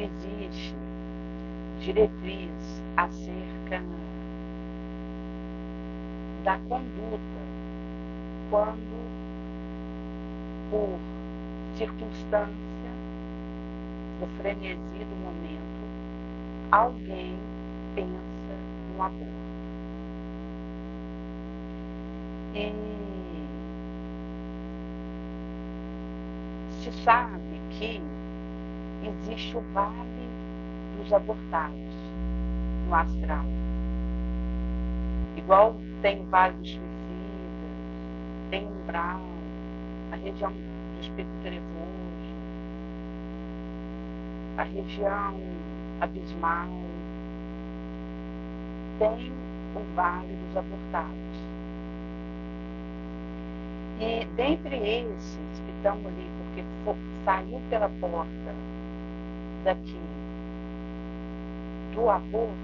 existe diretriz acerca da conduta quando, por circunstância do frenesi do momento, alguém pensa no aborto. E se sabe que existe o vale dos abortados no astral. Igual tem o vale dos suicidas, tem o umbral, a região do espírito trevoso, a região abismal, tem o vale dos abortados. E dentre esses que estão ali, porque saiu pela porta daqui do aborto,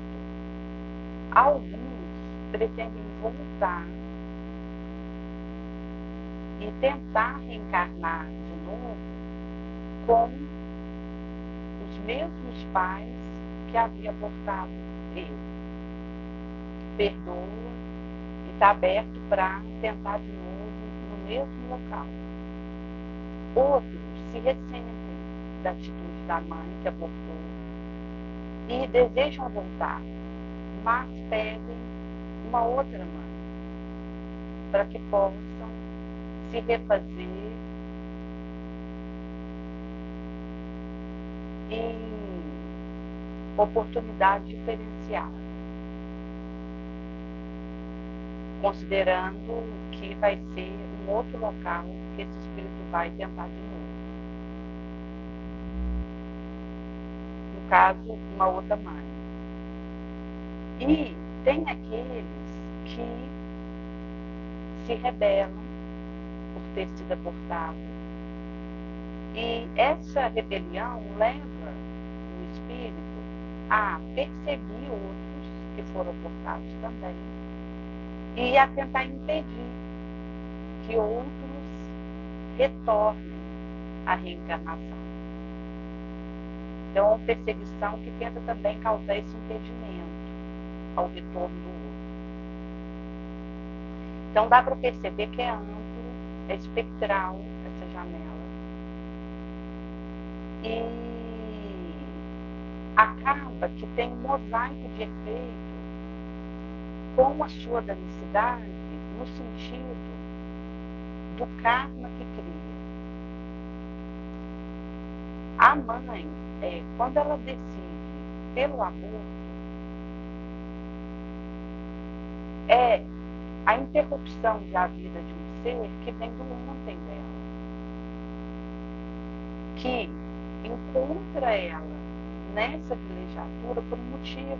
alguns pretendem voltar e tentar reencarnar de novo com os mesmos pais que haviam abortado ele. Perdoa e está aberto para tentar de novo no mesmo local. Outros se ressentem da atitude da mãe que abortou e desejam voltar, mas pedem uma outra mãe para que possam se refazer em oportunidade diferenciada, considerando que vai ser um outro local que esse espírito vai tentar de novo. No caso, uma outra mãe. E tem aqueles que se rebelam por ter sido abortado. E essa rebelião leva o espírito a perseguir outros que foram abortados também e a tentar impedir que outros retornem à reencarnação. Então, é uma perseguição que tenta também causar esse impedimento ao retorno do outro. Então, dá para perceber que é amplo, é espectral essa janela. E acaba que tem um mosaico de efeito com a sua danicidade no sentido do karma que cria. A mãe, quando ela decide pelo aborto, é a interrupção da vida de um ser que vem do ontem dela, que encontra ela nessa vilegiatura por um motivo.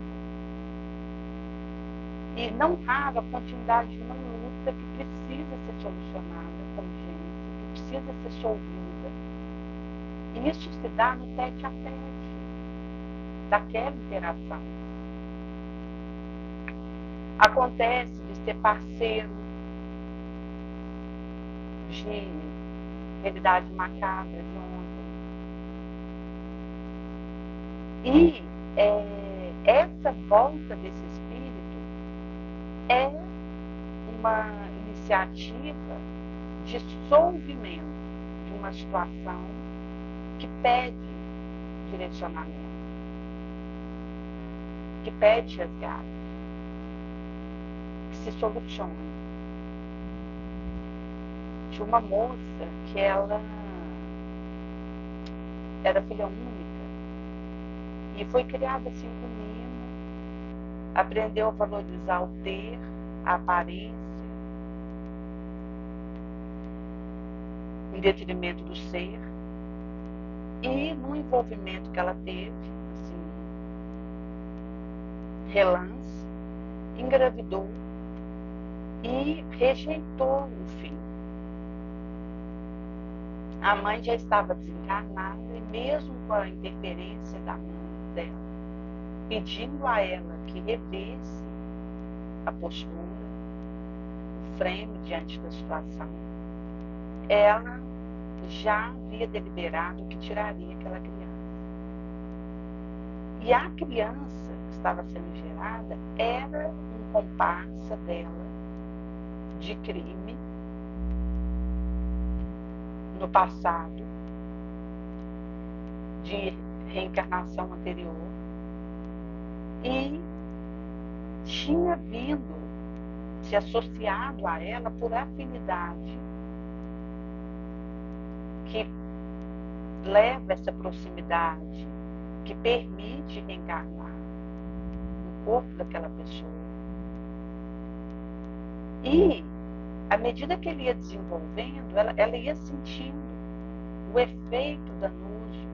E não raro a continuidade de uma luta que precisa ser solucionada com urgência, que precisa ser solvida. E isso se dá no tete a tete daquela interação. Acontece de ser parceiro de realidade macabra de ontem. E essa volta desse espírito é uma iniciativa de solvimento de uma situação que pede direcionamento, que pede resgate, que se solucione. Tinha uma moça que ela era filha única e foi criada assim com mimo, aprendeu a valorizar o ter, a aparência, em detrimento do ser. E no envolvimento que ela teve, assim, relance, engravidou e rejeitou o filho. A mãe já estava desencarnada e mesmo com a interferência da mãe dela, pedindo a ela que revesse a postura, o frame diante da situação, ela já havia deliberado que tiraria aquela criança. E a criança que estava sendo gerada era um comparsa dela de crime no passado, de reencarnação anterior, e tinha vindo se associado a ela por afinidade que leva essa proximidade, que permite reencarnar no corpo daquela pessoa. E à medida que ele ia desenvolvendo, ela ia sentindo o efeito danoso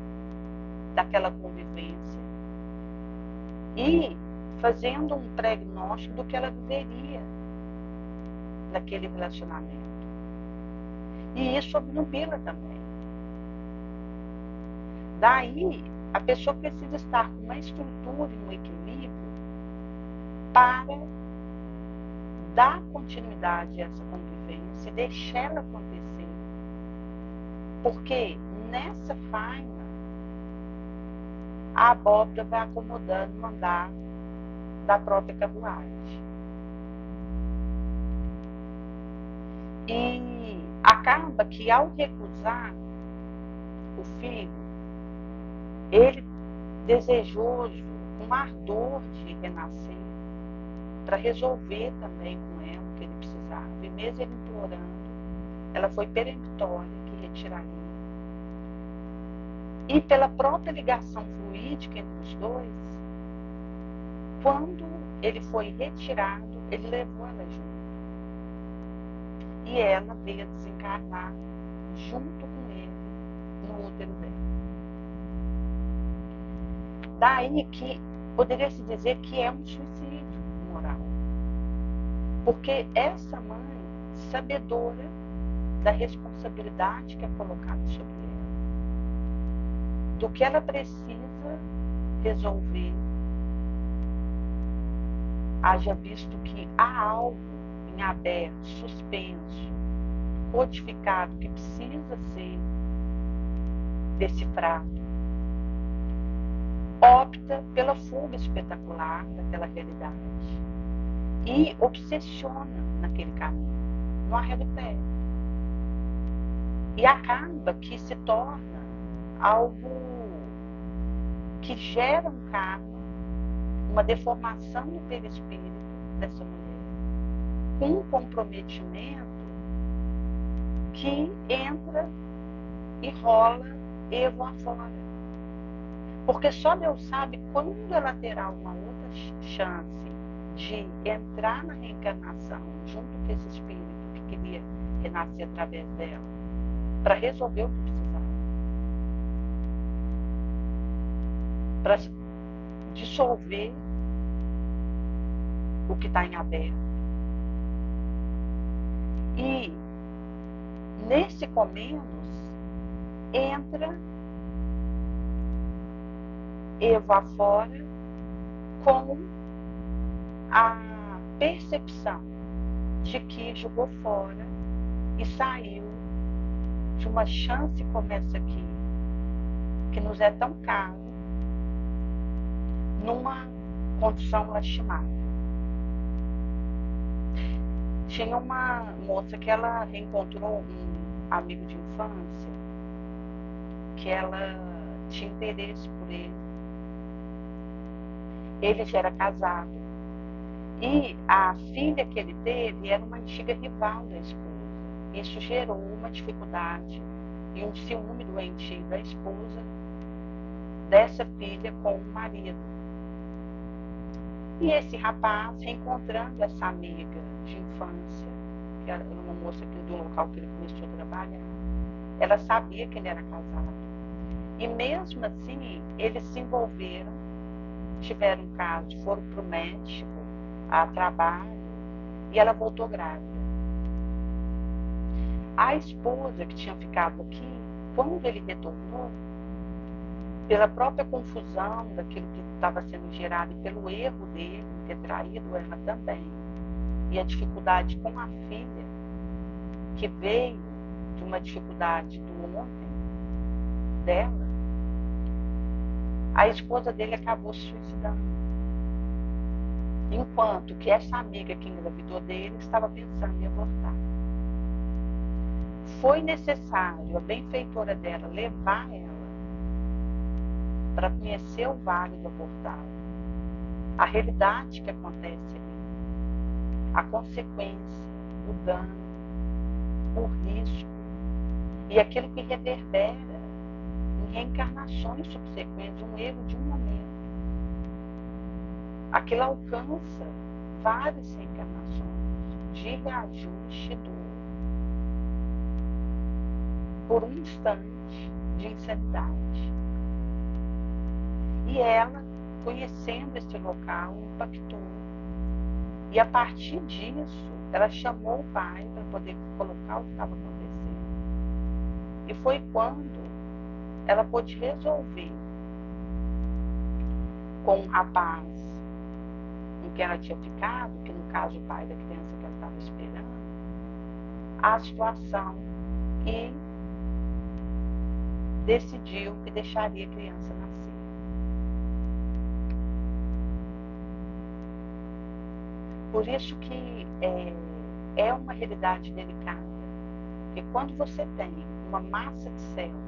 daquela convivência e fazendo um prognóstico do que ela viveria naquele relacionamento. E isso obnubila também. Daí, a pessoa precisa estar com uma estrutura e um equilíbrio para dar continuidade a essa convivência e deixar ela acontecer. Porque nessa faina, a abóbora vai acomodando no andar da própria carruagem. E acaba que, ao recusar o filho, ele, desejoso, com ardor de renascer, para resolver também com ela o que ele precisava, e mesmo ele implorando, ela foi peremptória que retiraria. E pela própria ligação fluídica entre os dois, quando ele foi retirado, ele levou ela junto. E ela veio desencarnar junto com ele no útero dela. Daí que poderia-se dizer que é um suicídio moral. Porque essa mãe, sabedora da responsabilidade que é colocada sobre ela, do que ela precisa resolver, haja visto que há algo em aberto, suspenso, codificado, que precisa ser decifrado, opta pela fuga espetacular daquela realidade e obsessiona naquele caminho, não arreda o pé. E acaba que se torna algo que gera um karma, uma deformação do perispírito dessa mulher, com um comprometimento que entra e rola Evo afora. Porque só Deus sabe quando ela terá uma outra chance de entrar na reencarnação junto com esse espírito que queria renascer através dela, para resolver o que precisava, para dissolver o que está em aberto. E nesse Comenos entra Eva fora com a percepção de que jogou fora e saiu de uma chance como essa aqui, que nos é tão caro, numa condição lastimável. Tinha uma moça que ela reencontrou um amigo de infância, que ela tinha interesse por ele. Ele já era casado. E a filha que ele teve era uma antiga rival da esposa. Isso gerou uma dificuldade e um ciúme doentio da esposa dessa filha com o marido. E esse rapaz, reencontrando essa amiga de infância, que era uma moça do local que ele começou a trabalhar, ela sabia que ele era casado. E mesmo assim, eles se envolveram, tiveram um caso, foram para o médico, a trabalho, e ela voltou grávida. A esposa que tinha ficado aqui, quando ele retornou, pela própria confusão daquilo que estava sendo gerado e pelo erro dele, ter traído ela também, e a dificuldade com a filha, que veio de uma dificuldade do homem dela, a esposa dele acabou se suicidando. Enquanto que essa amiga que engravidou dele estava pensando em abortar. Foi necessário a benfeitora dela levar ela para conhecer o vale do abortado, a realidade que acontece ali, a consequência, o dano, o risco e aquilo que reverbera em reencarnações subsequentes, um erro de um momento. Aquilo alcança várias reencarnações de reajuste por um instante de insanidade. E ela, conhecendo esse local, impactou. E a partir disso, ela chamou o pai para poder colocar o que estava acontecendo. E foi quando ela pôde resolver com o rapaz com quem ela tinha ficado, que no caso o pai da criança que ela estava esperando, a situação e decidiu que deixaria a criança nascer. Por isso que é uma realidade delicada, porque quando você tem uma massa de célula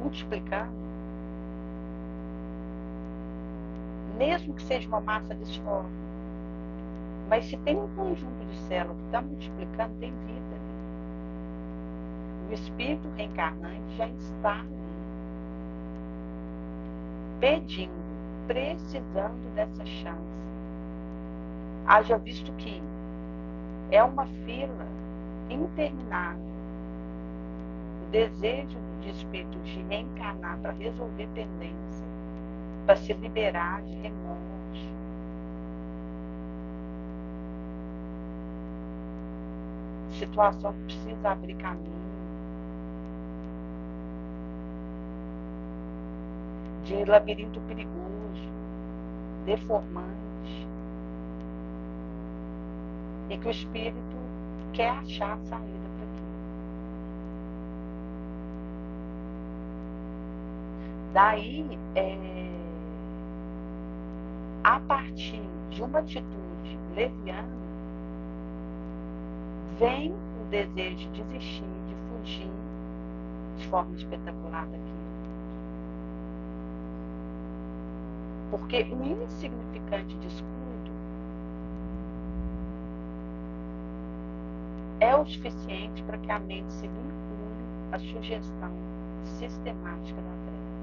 multiplicando, mesmo que seja uma massa disforme, mas se tem um conjunto de células que está multiplicando, tem vida ali. O espírito reencarnante já está ali, pedindo, precisando dessa chance. Haja visto que é uma fila interminável. O desejo de espíritos de reencarnar para resolver pendência, para se liberar de remorso. Situação que precisa abrir caminho. De labirinto perigoso, deformante. E que o espírito quer achar a saída para aquilo. Daí, a partir de uma atitude leviana, vem o desejo de desistir, de fugir de forma espetacular daquilo. Porque o insignificante descuido é o suficiente para que a mente se vincule à sugestão sistemática da treva.